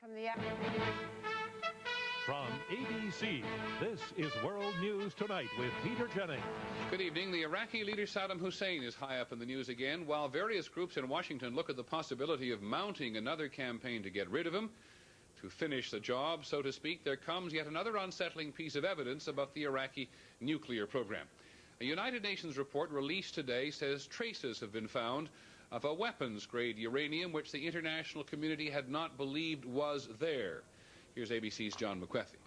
from the... From ABC, this is World News Tonight with Peter Jennings. Good evening. The Iraqi leader Saddam Hussein is high up in the news again, while various groups in Washington look at the possibility of mounting another campaign to get rid of him. To finish the job, so to speak, there comes yet another unsettling piece of evidence about the Iraqi nuclear program. A United Nations report released today says traces have been found of a weapons-grade uranium which the international community had not believed was there. Here's ABC's John McWethy.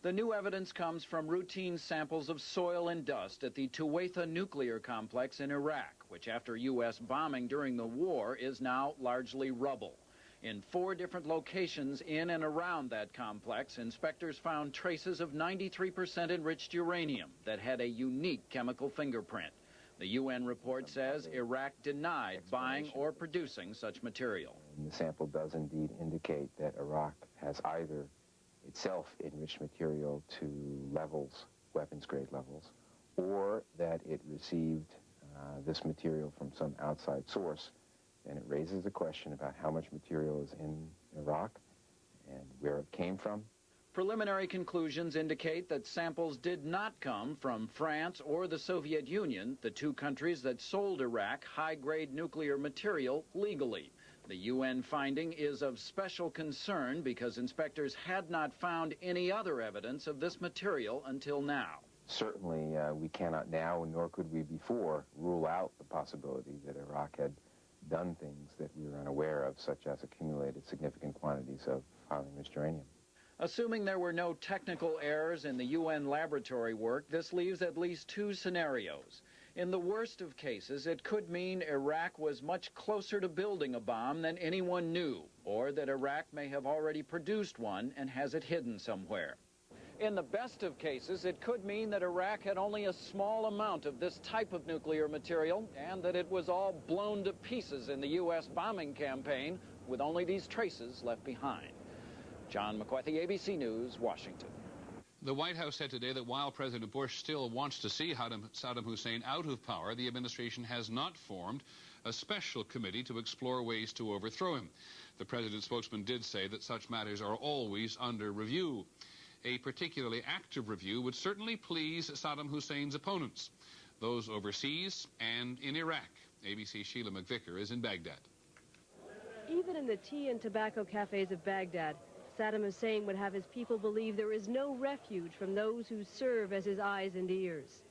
The new evidence comes from routine samples of soil and dust at the Tuwaitha nuclear complex in Iraq, which after U.S. bombing during the war is now largely rubble. In 4 different locations in and around that complex, inspectors found traces of 93% enriched uranium that had a unique chemical fingerprint. The UN report says Iraq denied buying or producing such material. The sample does indeed indicate that Iraq has either itself enriched material to levels, weapons-grade levels, or that it received this material from some outside source. And it raises the question about how much material is in Iraq and where it came from. Preliminary conclusions indicate that samples did not come from France or the Soviet Union, the 2 countries that sold Iraq high-grade nuclear material legally. The UN finding is of special concern because inspectors had not found any other evidence of this material until now. Certainly, we cannot now, nor could we before, rule out the possibility that Iraq had done things that we were unaware of, such as accumulated significant quantities of highly enriched uranium. Assuming there were no technical errors in the UN laboratory work, this leaves at least 2 scenarios. In the worst of cases, it could mean Iraq was much closer to building a bomb than anyone knew, or that Iraq may have already produced one and has it hidden somewhere. In the best of cases, it could mean that Iraq had only a small amount of this type of nuclear material and that it was all blown to pieces in the U.S. bombing campaign with only these traces left behind. John McWethy, ABC News, Washington. The White House said today that while President Bush still wants to see Saddam Hussein out of power, the administration has not formed a special committee to explore ways to overthrow him. The president's spokesman did say that such matters are always under review. A particularly active review would certainly please Saddam Hussein's opponents, those overseas and in Iraq. ABC's Sheila McVicker is in Baghdad. Even in the tea and tobacco cafes of Baghdad, Saddam Hussein would have his people believe there is no refuge from those who serve as his eyes and ears.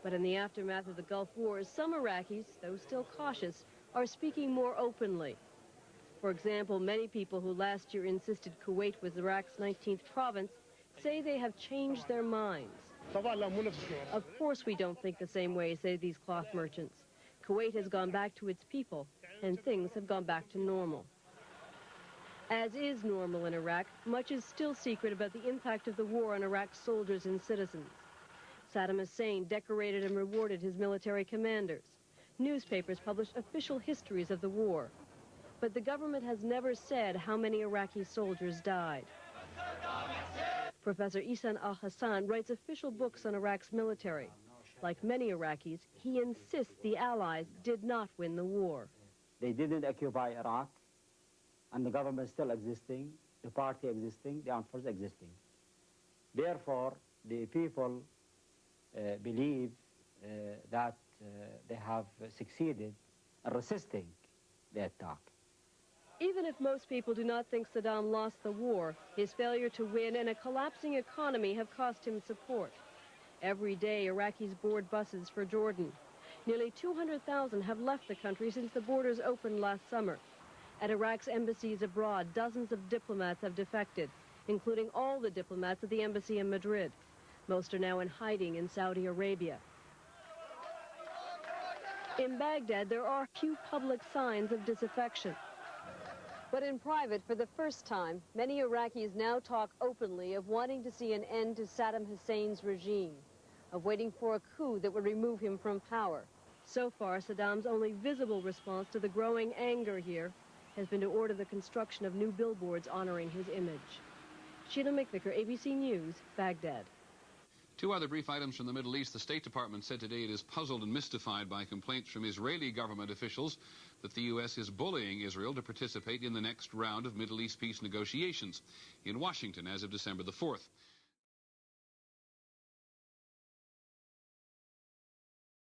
But in the aftermath of the Gulf Wars, some Iraqis, though still cautious, are speaking more openly. For example, many people who last year insisted Kuwait was Iraq's 19th province say they have changed their minds. Of course we don't think the same way, say these cloth merchants. Kuwait has gone back to its people, and things have gone back to normal. As is normal in Iraq, much is still secret about the impact of the war on Iraq's soldiers and citizens. Saddam Hussein decorated and rewarded his military commanders. Newspapers published official histories of the war. But the government has never said how many Iraqi soldiers died. Professor Ihsan al-Hassan writes official books on Iraq's military. Like many Iraqis, he insists the Allies did not win the war. They didn't occupy Iraq, and the government still existing, the party existing, the armed forces existing. Therefore, the people believe that they have succeeded in resisting the attack. Even if most people do not think Saddam lost the war, his failure to win and a collapsing economy have cost him support. Every day, Iraqis board buses for Jordan. Nearly 200,000 have left the country since the borders opened last summer. At Iraq's embassies abroad, dozens of diplomats have defected, including all the diplomats at the embassy in Madrid. Most are now in hiding in Saudi Arabia. In Baghdad, there are few public signs of disaffection. But in private, for the first time, many Iraqis now talk openly of wanting to see an end to Saddam Hussein's regime, of waiting for a coup that would remove him from power. So far, Saddam's only visible response to the growing anger here has been to order the construction of new billboards honoring his image. Sheila McVicker, ABC News, Baghdad. Two other brief items from the Middle East. The State Department said today it is puzzled and mystified by complaints from Israeli government officials that the U.S. is bullying Israel to participate in the next round of Middle East peace negotiations in Washington as of December the 4th.